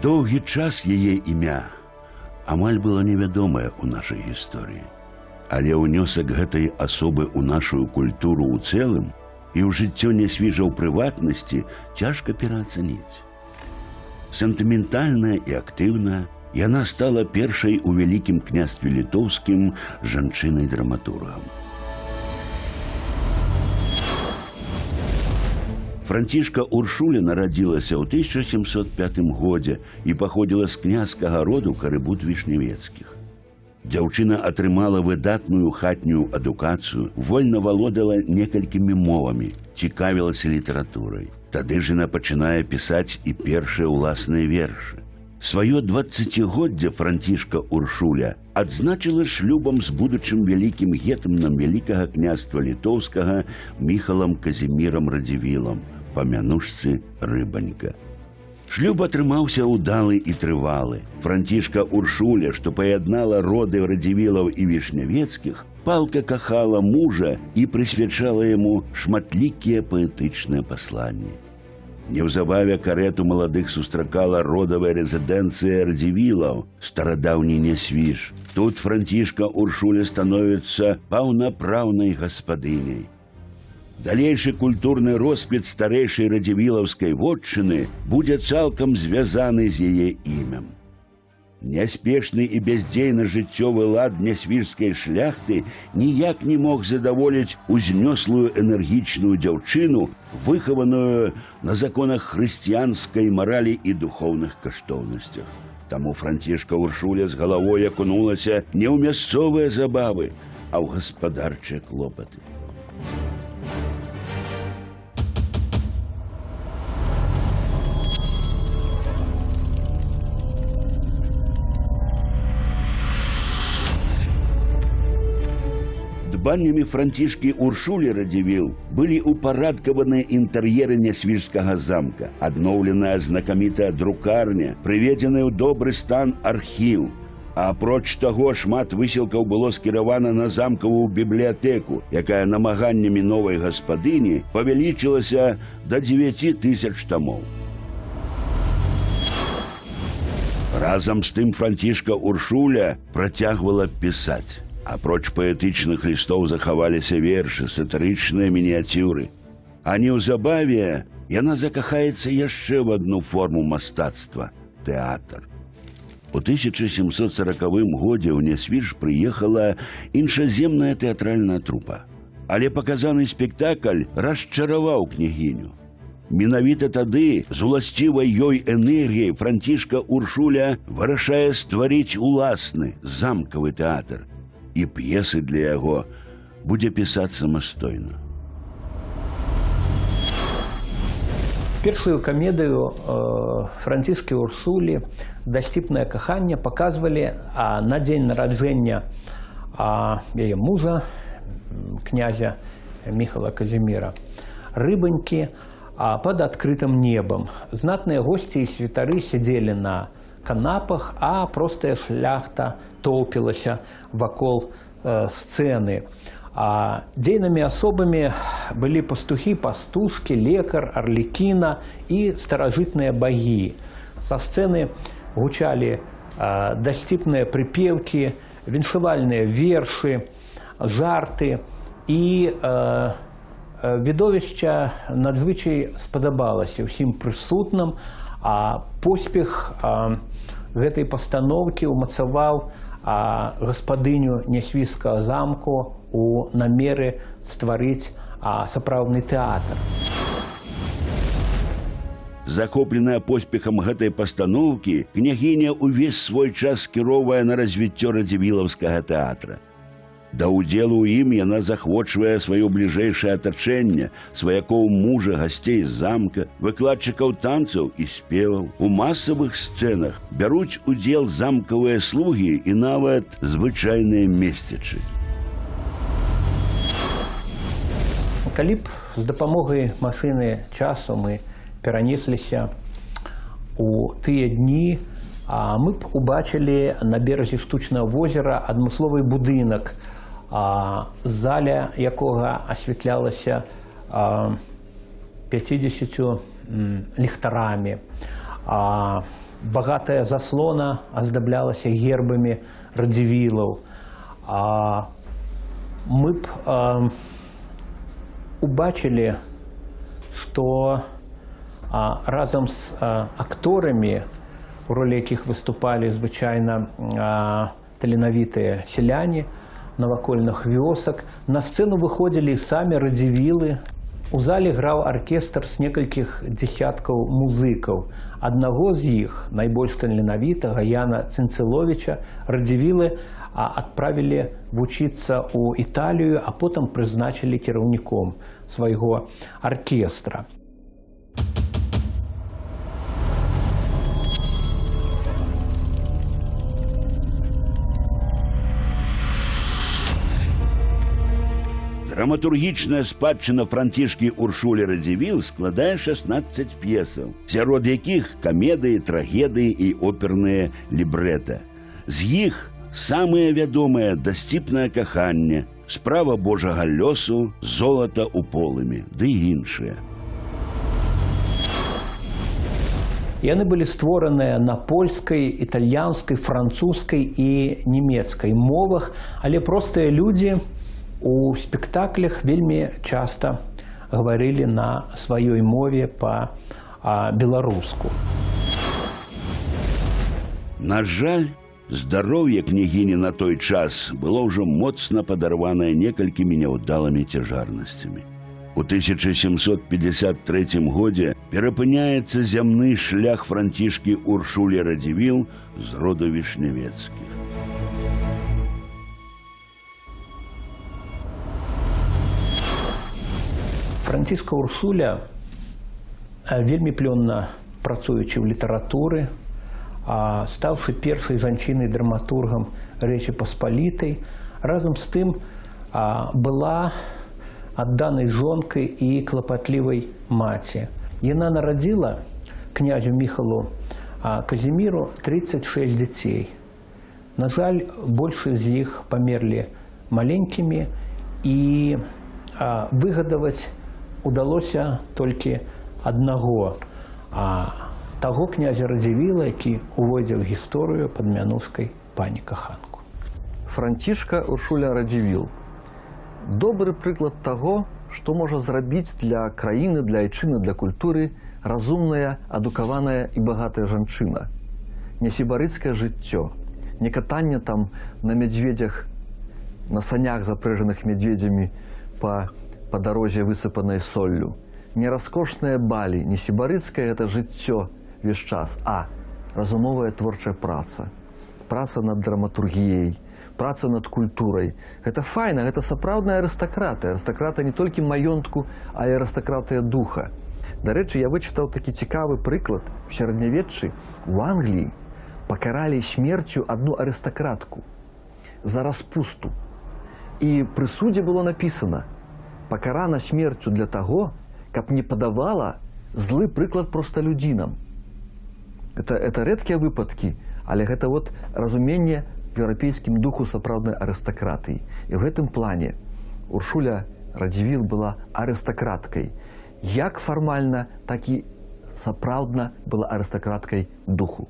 Доўгі час яе імя амаль было невядомае ў нашай гісторыі. Але ўнёсак гэтай асобы ў нашу культуру ў цэлым і ў жыццё нясвіжа ў прыватнасці цяжка пераацаніць. Сентыментальная і актыўная, яна стала першай у Вялікім княстве літоўскім жанчынай-драматургам. Францішка Уршуля нарадзілася ў 1705 годзе і паходзіла з княскага роду Карыбут-Вішневецкіх. Дзяўчына атрымала выдатную хатнюю адукацыю, вольна валодала некалькімі мовамі, цікавілася літаратурай. Тады ж яна пачынае пісаць і першыя ўласныя вершы. Сваё 20годдзе Францішка Уршуля адзначыла шлюбам з будучым вялікім гетманам Вялікага княства літоўскага Міхалам Казімірам Радзівілам, па мянушцы Рыбанька. Шлюб атрымаўся ўдалы і трывалы. Францішка Уршуля, што паяднала роды Радзівілаў і Вішнявецкіх, палка кахала мужа і прысвячала яму шматлікія паэтычныя пасланні. Неўзабаве карэту маладых сустракала родавая рэзідэнцыя Радзівілаў, старадаўні Нясвіж. Тут Францішка Уршуля становіцца паўнапраўнай гаспадыняй. Далейшы культурны росквіт старэйшай радзівілаўскай вотчыны будзе цалкам звязаны з яе імем. Няспешны і бяздзейны жыццёвы лад нясвіжскай шляхты ніяк не мог задаволіць узнёслую энергічную дзяўчыну, выхаваную на законах хрысціянскай маралі і духоўных каштоўнасцях. Таму Францішка Уршуля з галавой акунулася не ў мясцовыя забавы, а ў гаспадарчыя клопаты. Дбаннямі Францішкі Уршулі Радзівіл былі ўпарадкаваны інтэр'еры Нясвіжскага замка, адноўленая знакамітая друкарня, прыведзены ў добры стан архіў. А апроч таго, шмат высілкаў было скіравана на замкавую бібліятэку, якая намаганнямі новай гаспадыні павялічылася да 9000 тамоў. Разам з тым Францішка Уршуля працягвала пісаць. Апроч паэтычных лістоў захаваліся вершы, сатырычныя мініяцюры. А неўзабаве яна закахаецца яшчэ в адну форму мастацтва – тэатр. У 1740 годзе ў Нясвіж прыехала іншаземная тэатральная трупа. Але паказаны спектакль расчараваў княгіню. Менавіта тады з уласцівай ёй энергіяй Францішка Уршуля вырашае стварыць уласны замкавы тэатр. І п'есы для яго будзе пісаць самастойна. Першую камедыю Францішкі Уршулі «Дасціпнае каханне» паказвалі на дзень нараджэння яе мужа, князя Міхала Казіміра Рыбанькі, пад адкрытым небам. Знатныя госці і святары сядзелі на канапах, а простая шляхта тоўпілася вакол сцэны. Дзейнымі асобамі былі пастухі, пастушкі, лекар, арлікіна і старажытныя багі. Са сцэны гучалі дасціпныя прыпеўкі, віншавальныя вершы, жарты, і відовішча надзвычай спадабалася ўсім прысутным, а поспех гэтай пастаноўкі ўмацаваў гаспадыню Нясвіжскага замку у намеры стварыць сапраўдны тэатр. Захопленая поспехам гэтай пастаноўкі, княгіня ўвесь свой час скіроўвае на развіццё радзівілаўскага тэатра. Да ўдзелу ў ім яна захвочвае сваё бліжэйшае атачэнне, сваякоў мужа, гасцей з замка, выкладчыкаў танцаў і спеваў. У масавых сцэнах бяруць удзел замкавыя слугі і нават звычайныя месцічы. Калі б з дапамогай машыны часу мы перанесліся у тыя дні, мы б убачылі на беразе штучнага возера адмысловы будынак, заля якога асвятлялася 50 ліхтарамі. Багатая заслона аздаблялася гербамі радзівілаў. Мы б убачылі, што разам з акторамі, у ролі якіх выступалі звычайна таленавітыя сяляне навакольных вёсак, на сцэну выходзілі самі радзівілы. У зале граў аркестр з некалькіх дзесяткаў музыкаў. Аднаго з іх, найбольш таленавітага, Яна Цынцыловіча, радзівілы адправілі вучыцца ў Італію, а потым прызначылі кіраўніком свайго аркестра. Драматургічная спадчына Францішкі Уршулі Радзівіл складае 16 п'есаў, сярод якіх камедыі, трагедыі і оперныя лібрэта. З іх самыя вядомыя «Дасціпнае каханне», «Справа Божага лёсу», «Золата ў полымі» ды іншыя. Яны былі створаныя на польскай, італьянскай, французскай і нямецкай мовах, але простыя людзі у спектаклях вельмі часта гаварылі на сваёй мове па-беларуску. На жаль, здароўе княгіні на той час было ўжо моцна падарванае некалькімі няўдалымі цяжарнасцямі. У 1753 годзе перапыняецца зямны шлях Францішкі Уршулі Радзівіл з роду Вішнявецкіх. Францішка Уршуля, вельмі плённа працуючы ў літаратуры, стаўшы першай жанчынай-драматургам Рэчы Паспалітай, разам з тым была адданай жонкай і клапатлівай маці. Яна нарадзіла князю Міхалу Казіміру 36 дзяцей. На жаль, большасць з іх памерлі маленькімі, і выгадаваць удалося толькі аднаго, таго князя Радзівіла, які увойдзе ў гісторыю пад мянушкай пані Каханку. Францішка Уршуля Радзівіл – добры прыклад таго, што можа зрабіць для краіны, для айчыны, для культуры разумная, адукаваная і багатая жанчына. Не сібарыцкае жыццё, не катанне там на мядзведзях, на санях, запрэжаных мядзведзямі па дарозе, высыпанай соллю. Не раскошныя балі, не сібарыцкае гэта жыццё весь час, а разумовая творчая праца. Праца над драматургіяй, праца над культурай. Гэта файна, гэта сапраўдная арыстакратыя. Арыстакратыя не толькі маёнтку, а і арыстакратыя духа. Дарэчы, я вычытаў такі цікавы прыклад. У сярэднявеччы ў Англіі пакаралі смерцю адну арыстакратку за распусту. І пры судзе было напісана: пакарана смерцю для таго, каб не падавала злы прыклад просталюдзінам. Это рэдкія выпадкі, але гэта вот разуменне еўрапейскім духу сапраўднай арыстакратыі. І ў гэтым плане Уршуля Радзівіл была арыстакраткай. Як фармальна, так і сапраўдна была арыстакраткай духу.